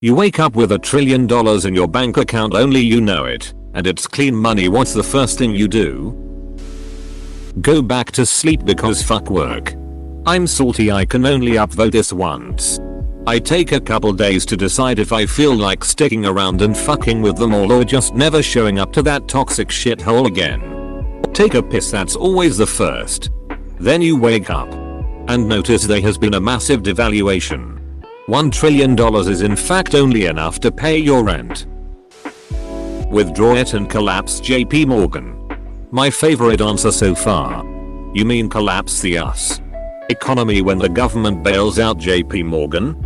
You wake up with $1 trillion in your bank account, only you know it, and it's clean money. What's the first thing you do? Go back to sleep because fuck work. I'm salty I can only upvote this once. I take a couple days to decide if I feel like sticking around and fucking with them all or just never showing up to that toxic shithole again. Take a piss, that's always the first. Then you wake up and notice there has been a massive devaluation. $1 trillion is in fact only enough to pay your rent. Withdraw it and collapse JP Morgan. My favorite answer so far. You mean collapse the US economy when the government bails out JP Morgan?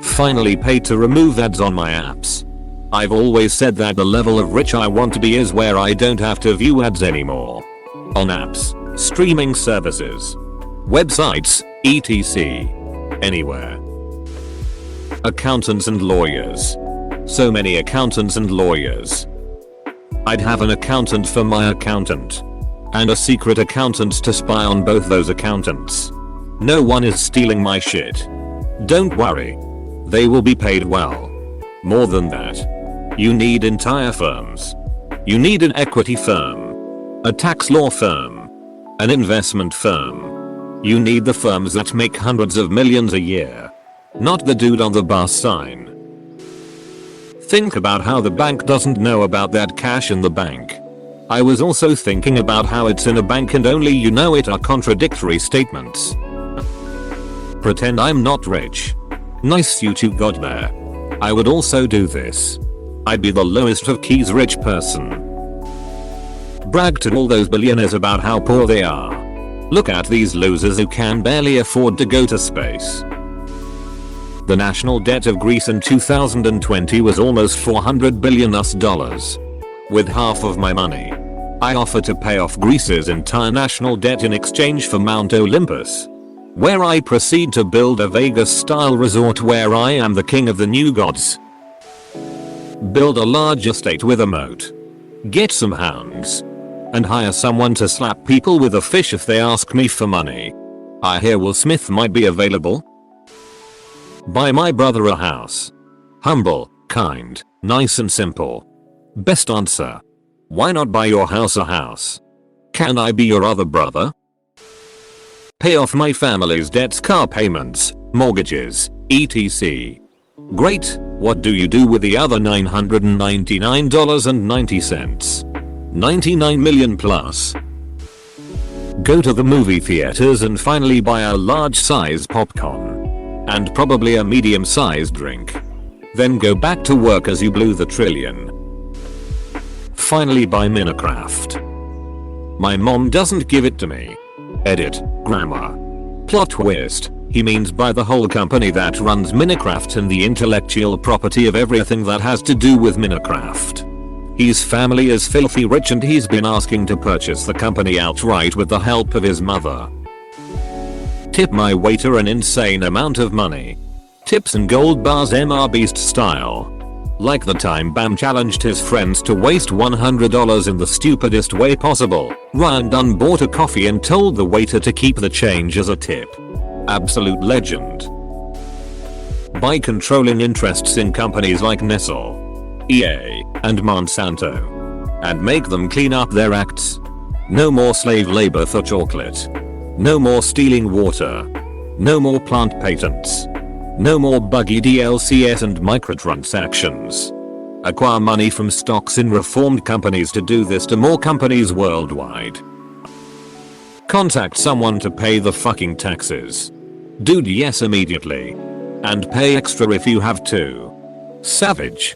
Finally paid to remove ads on my apps. I've always said that the level of rich I want to be is where I don't have to view ads anymore. On apps, streaming services, websites, etc. Anywhere. Accountants and lawyers. So many accountants and lawyers. I'd have an accountant for my accountant. And a secret accountant to spy on both those accountants. No one is stealing my shit. Don't worry. They will be paid well. More than that. You need entire firms. You need an equity firm. A tax law firm. An investment firm. You need the firms that make hundreds of millions a year. Not the dude on the bus sign. Think about how the bank doesn't know about that cash in the bank. I was also thinking about how it's in a bank and only you know it are contradictory statements. Pretend I'm not rich. Nice you two got there. I would also do this. I'd be the lowest of keys rich person. Brag to all those billionaires about how poor they are. Look at these losers who can barely afford to go to space. The national debt of Greece in 2020 was almost $400 billion US. With half of my money, I offer to pay off Greece's entire national debt in exchange for Mount Olympus, where I proceed to build a Vegas-style resort where I am the king of the new gods. Build a large estate with a moat. Get some hounds. And hire someone to slap people with a fish if they ask me for money. I hear Will Smith might be available. Buy my brother a house. Humble, kind, nice and simple. Best answer. Why not buy your house a house? Can I be your other brother? Pay off my family's debts, car payments, mortgages, etc. Great, what do you do with the other $999.90? 99 million plus. Go to the movie theaters and finally buy a large size popcorn. And probably a medium sized drink. Then go back to work as you blew the trillion. Finally buy Minecraft. My mom doesn't give it to me. Edit, grammar. Plot twist, he means buy the whole company that runs Minecraft and the intellectual property of everything that has to do with Minecraft. His family is filthy rich and he's been asking to purchase the company outright with the help of his mother. Tip my waiter an insane amount of money. Tips and gold bars MrBeast style. Like the time Bam challenged his friends to waste $100 in the stupidest way possible. Ryan Dunn bought a coffee and told the waiter to keep the change as a tip. Absolute legend. By controlling interests in companies like Nestle, EA, and Monsanto. And make them clean up their acts. No more slave labor for chocolate. No more stealing water. No more plant patents. No more buggy DLCs and microtransactions. Acquire money from stocks in reformed companies to do this to more companies worldwide. Contact someone to pay the fucking taxes. Dude, yes, immediately. And pay extra if you have to. Savage.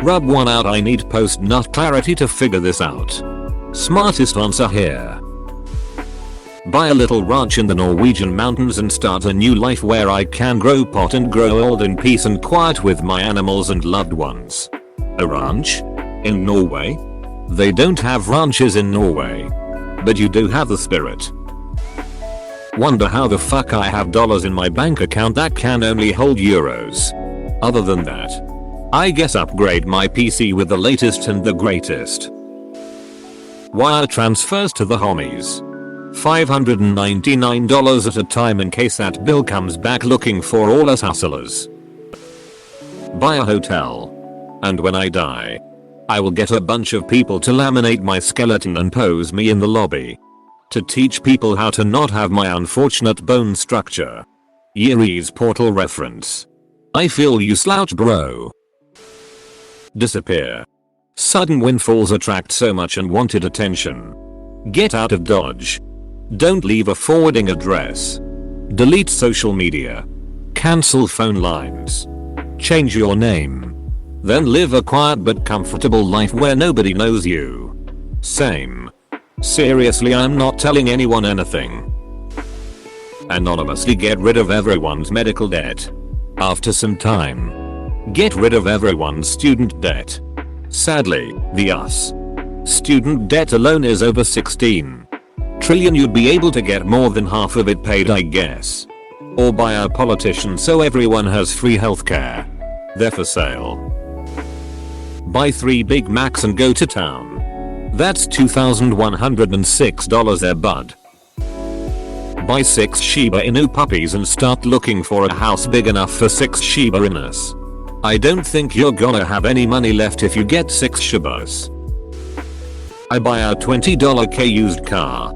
Rub one out, I need post-nut clarity to figure this out. Smartest answer here. Buy a little ranch in the Norwegian mountains and start a new life where I can grow pot and grow old in peace and quiet with my animals and loved ones. A ranch? In Norway? They don't have ranches in Norway. But you do have the spirit. Wonder how the fuck I have dollars in my bank account that can only hold euros. Other than that, I guess upgrade my PC with the latest and the greatest. Wire transfers to the homies. $599 at a time in case that bill comes back looking for all us hustlers. buy a hotel. And when I die, I will get a bunch of people to laminate my skeleton and pose me in the lobby. To teach people how to not have my unfortunate bone structure. Yuri's Portal reference. I feel you, slouch bro. Disappear. Sudden windfalls attract so much unwanted attention. Get out of Dodge. Don't leave a forwarding address. Delete social media. Cancel phone lines. Change your name. Then live a quiet but comfortable life where nobody knows you. Same. Seriously, I'm not telling anyone anything. Anonymously get rid of everyone's medical debt. After some time. Get rid of everyone's student debt. Sadly, the US student debt alone is over 16 trillion. You'd be able to get more than half of it paid, I guess. Or by a politician so everyone has free healthcare. They're for sale. Buy 3 Big Macs and go to town. That's $2,106 there, bud. Buy 6 Shiba Inu puppies and start looking for a house big enough for 6 Shiba Inus. I don't think you're gonna have any money left if you get 6 Shibas. I buy a $20 K used car.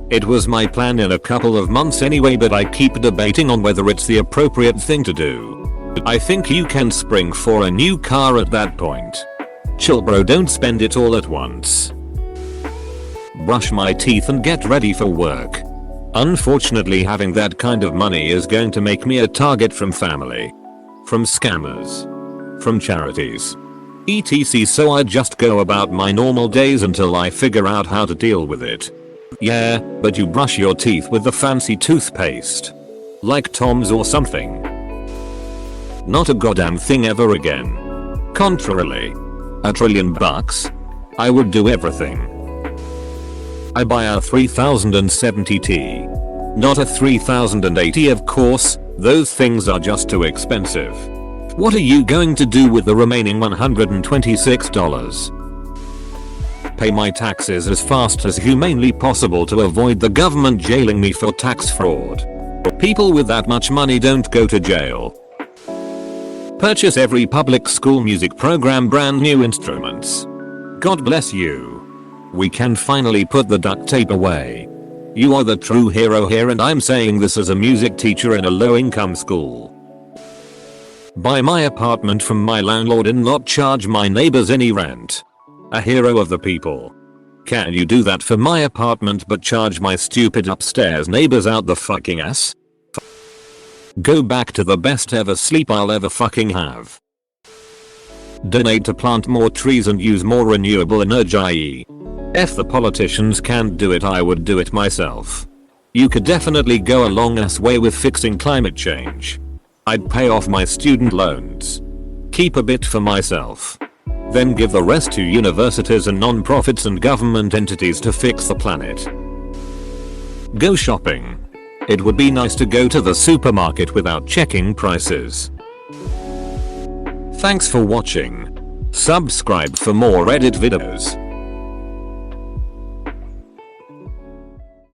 It was my plan in a couple of months anyway, but I keep debating on whether it's the appropriate thing to do. I think you can spring for a new car at that point. Chill bro, don't spend it all at once. Brush my teeth and get ready for work. Unfortunately, having that kind of money is going to make me a target from family, from scammers, from charities, etc. So I just go about my normal days until I figure out how to deal with it. Yeah, but you brush your teeth with the fancy toothpaste. Like Tom's or something. Not a goddamn thing ever again. Contrarily, $1 trillion, I would do everything. I buy a 3070T. Not a 3080, of course, those things are just too expensive. What are you going to do with the remaining $126? Pay my taxes as fast as humanly possible to avoid the government jailing me for tax fraud. People with that much money don't go to jail. Purchase every public school music program brand new instruments. God bless you. We can finally put the duct tape away. You are the true hero here, and I'm saying this as a music teacher in a low-income school. Buy my apartment from my landlord and not charge my neighbors any rent. A hero of the people. Can you do that for my apartment but charge my stupid upstairs neighbors out the fucking ass? Go back to the best ever sleep I'll ever fucking have. Donate to plant more trees and use more renewable energy. If the politicians can't do it, I would do it myself. You could definitely go a long ass way with fixing climate change. I'd pay off my student loans. Keep a bit for myself. Then give the rest to universities and non-profits and government entities to fix the planet. Go shopping. It would be nice to go to the supermarket without checking prices. Thanks for watching. Subscribe for more Reddit videos.